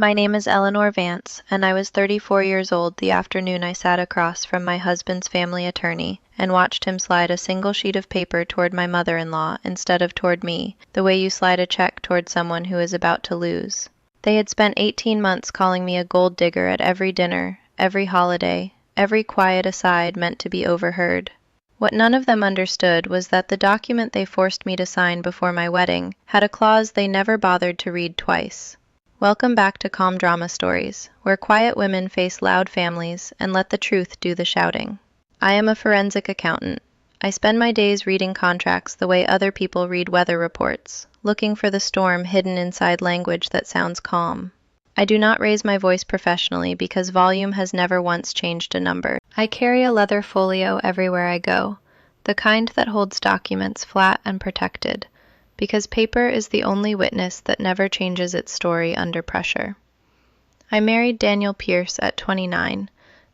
My name is Eleanor Vance, and I was 34 years old the afternoon I sat across from my husband's family attorney and watched him slide a single sheet of paper toward my mother-in-law instead of toward me, the way you slide a check toward someone who is about to lose. They had spent 18 months calling me a gold digger at every dinner, every holiday, every quiet aside meant to be overheard. What none of them understood was that the document they forced me to sign before my wedding had a clause they never bothered to read twice. Welcome back to Calm Drama Stories, where quiet women face loud families and let the truth do the shouting. I am a forensic accountant. I spend my days reading contracts the way other people read weather reports, looking for the storm hidden inside language that sounds calm. I do not raise my voice professionally because volume has never once changed a number. I carry a leather folio everywhere I go, the kind that holds documents flat and protected, because paper is the only witness that never changes its story under pressure. I married Daniel Pierce at 29,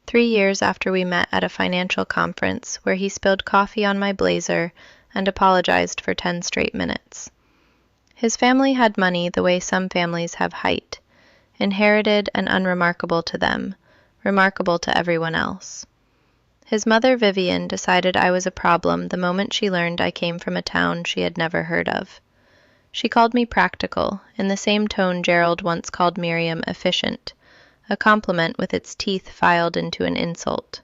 3 years after we met at a financial conference where he spilled coffee on my blazer and apologized for 10 straight minutes. His family had money the way some families have height, inherited and unremarkable to them, remarkable to everyone else. His mother, Vivian, decided I was a problem the moment she learned I came from a town she had never heard of. She called me practical, in the same tone Gerald once called Miriam efficient, a compliment with its teeth filed into an insult.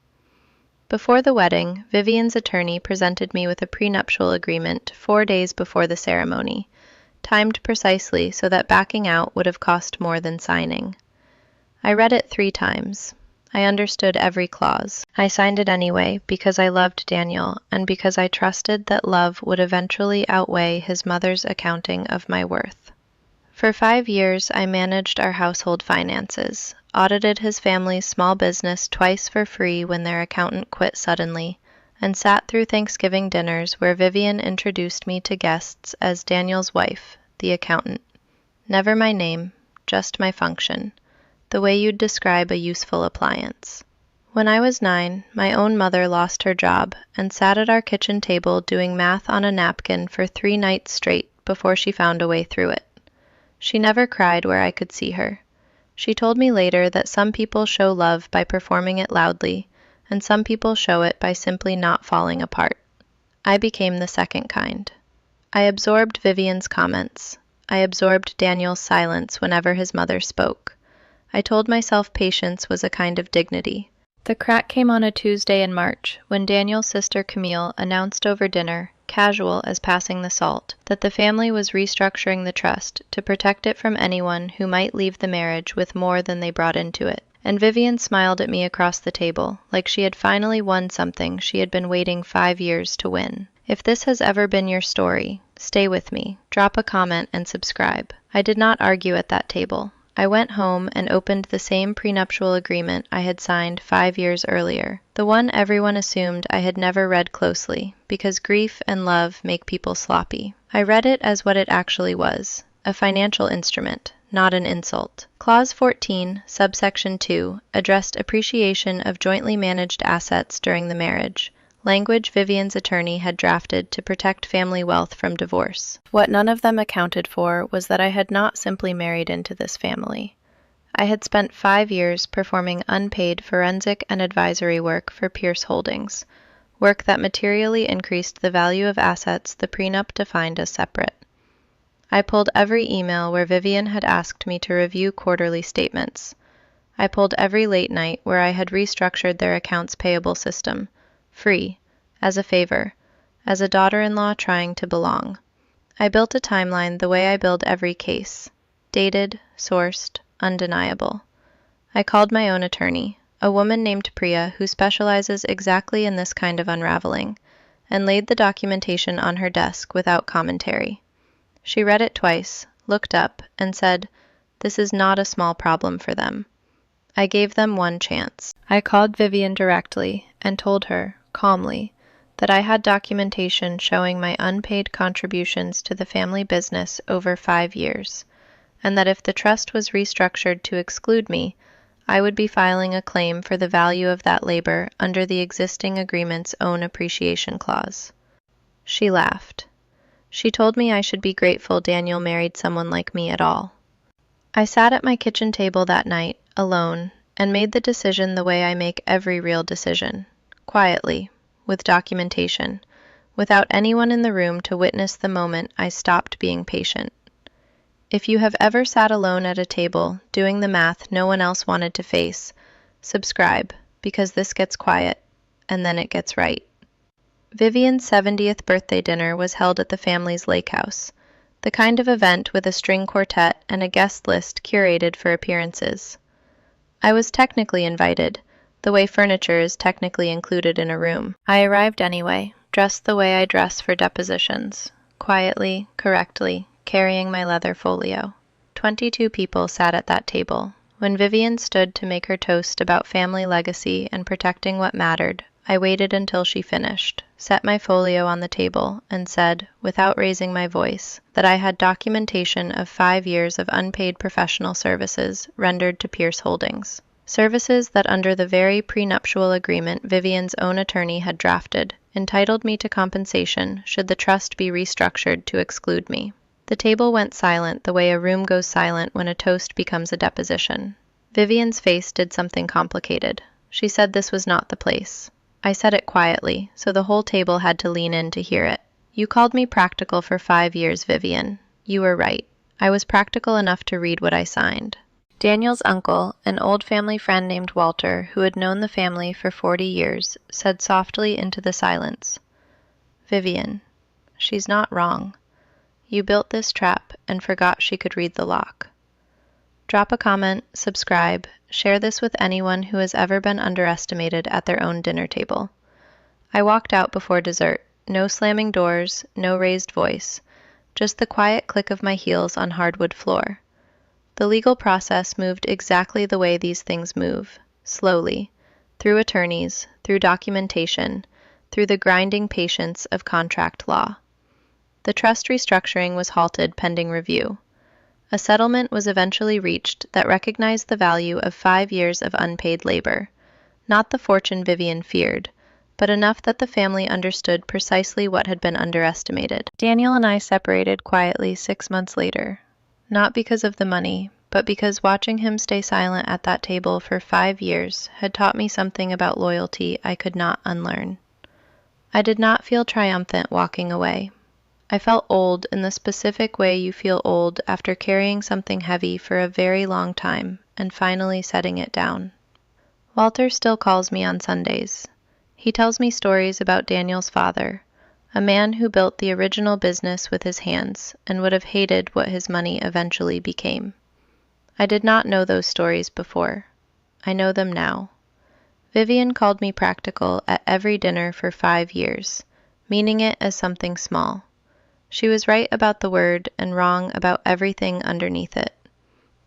Before the wedding, Vivian's attorney presented me with a prenuptial agreement 4 days before the ceremony, timed precisely so that backing out would have cost more than signing. I read it 3 times. I understood every clause. I signed it anyway because I loved Daniel and because I trusted that love would eventually outweigh his mother's accounting of my worth. For 5 years, I managed our household finances, audited his family's small business twice for free when their accountant quit suddenly, and sat through Thanksgiving dinners where Vivian introduced me to guests as Daniel's wife, the accountant. Never my name, just my function, the way you'd describe a useful appliance. When I was 9, my own mother lost her job and sat at our kitchen table doing math on a napkin for 3 nights straight before she found a way through it. She never cried where I could see her. She told me later that some people show love by performing it loudly, and some people show it by simply not falling apart. I became the second kind. I absorbed Vivian's comments. I absorbed Daniel's silence whenever his mother spoke. I told myself patience was a kind of dignity. The crack came on a Tuesday in March, when Daniel's sister Camille announced over dinner, casual as passing the salt, that the family was restructuring the trust to protect it from anyone who might leave the marriage with more than they brought into it. And Vivian smiled at me across the table, like she had finally won something she had been waiting 5 years to win. If this has ever been your story, stay with me, drop a comment and subscribe. I did not argue at that table. I went home and opened the same prenuptial agreement I had signed 5 years earlier, the one everyone assumed I had never read closely, because grief and love make people sloppy. I read it as what it actually was, a financial instrument, not an insult. Clause 14, subsection 2, addressed appreciation of jointly managed assets during the marriage, language Vivian's attorney had drafted to protect family wealth from divorce. What none of them accounted for was that I had not simply married into this family. I had spent 5 years performing unpaid forensic and advisory work for Pierce Holdings, work that materially increased the value of assets the prenup defined as separate. I pulled every email where Vivian had asked me to review quarterly statements. I pulled every late night where I had restructured their accounts payable system, free, as a favor, as a daughter-in-law trying to belong. I built a timeline the way I build every case, dated, sourced, undeniable. I called my own attorney, a woman named Priya who specializes exactly in this kind of unraveling, and laid the documentation on her desk without commentary. She read it twice, looked up, and said, "This is not a small problem for them." I gave them one chance. I called Vivian directly and told her, calmly, that I had documentation showing my unpaid contributions to the family business over 5 years, and that if the trust was restructured to exclude me, I would be filing a claim for the value of that labor under the existing agreement's own appreciation clause. She laughed. She told me I should be grateful Daniel married someone like me at all. I sat at my kitchen table that night, alone, and made the decision the way I make every real decision. Quietly, with documentation, without anyone in the room to witness the moment I stopped being patient. If you have ever sat alone at a table, doing the math no one else wanted to face, subscribe, because this gets quiet, and then it gets right. Vivian's 70th birthday dinner was held at the family's lake house, the kind of event with a string quartet and a guest list curated for appearances. I was technically invited, the way furniture is technically included in a room. I arrived anyway, dressed the way I dress for depositions, quietly, correctly, carrying my leather folio. 22 people sat at that table. When Vivian stood to make her toast about family legacy and protecting what mattered, I waited until she finished, set my folio on the table, and said, without raising my voice, that I had documentation of 5 years of unpaid professional services rendered to Pierce Holdings. Services that under the very prenuptial agreement Vivian's own attorney had drafted, entitled me to compensation should the trust be restructured to exclude me. The table went silent the way a room goes silent when a toast becomes a deposition. Vivian's face did something complicated. She said this was not the place. I said it quietly, so the whole table had to lean in to hear it. You called me practical for 5 years, Vivian. You were right. I was practical enough to read what I signed. Daniel's uncle, an old family friend named Walter, who had known the family for 40 years, said softly into the silence, Vivian, she's not wrong. You built this trap and forgot she could read the lock. Drop a comment, subscribe, share this with anyone who has ever been underestimated at their own dinner table. I walked out before dessert. No slamming doors, no raised voice, just the quiet click of my heels on hardwood floor. The legal process moved exactly the way these things move, slowly, through attorneys, through documentation, through the grinding patience of contract law. The trust restructuring was halted pending review. A settlement was eventually reached that recognized the value of 5 years of unpaid labor, not the fortune Vivian feared, but enough that the family understood precisely what had been underestimated. Daniel and I separated quietly 6 months later, not because of the money, but because watching him stay silent at that table for 5 years had taught me something about loyalty I could not unlearn. I did not feel triumphant walking away. I felt old in the specific way you feel old after carrying something heavy for a very long time and finally setting it down. Walter still calls me on Sundays. He tells me stories about Daniel's father, a man who built the original business with his hands and would have hated what his money eventually became. I did not know those stories before. I know them now. Vivian called me practical at every dinner for 5 years, meaning it as something small. She was right about the word and wrong about everything underneath it.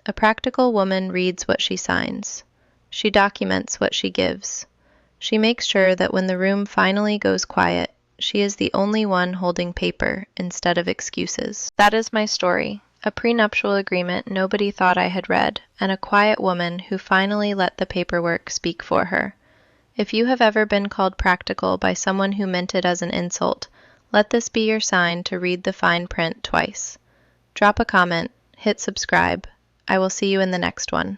A practical woman reads what she signs. She documents what she gives. She makes sure that when the room finally goes quiet, she is the only one holding paper instead of excuses. That is my story, a prenuptial agreement nobody thought I had read, and a quiet woman who finally let the paperwork speak for her. If you have ever been called practical by someone who meant it as an insult, let this be your sign to read the fine print twice. Drop a comment, hit subscribe. I will see you in the next one.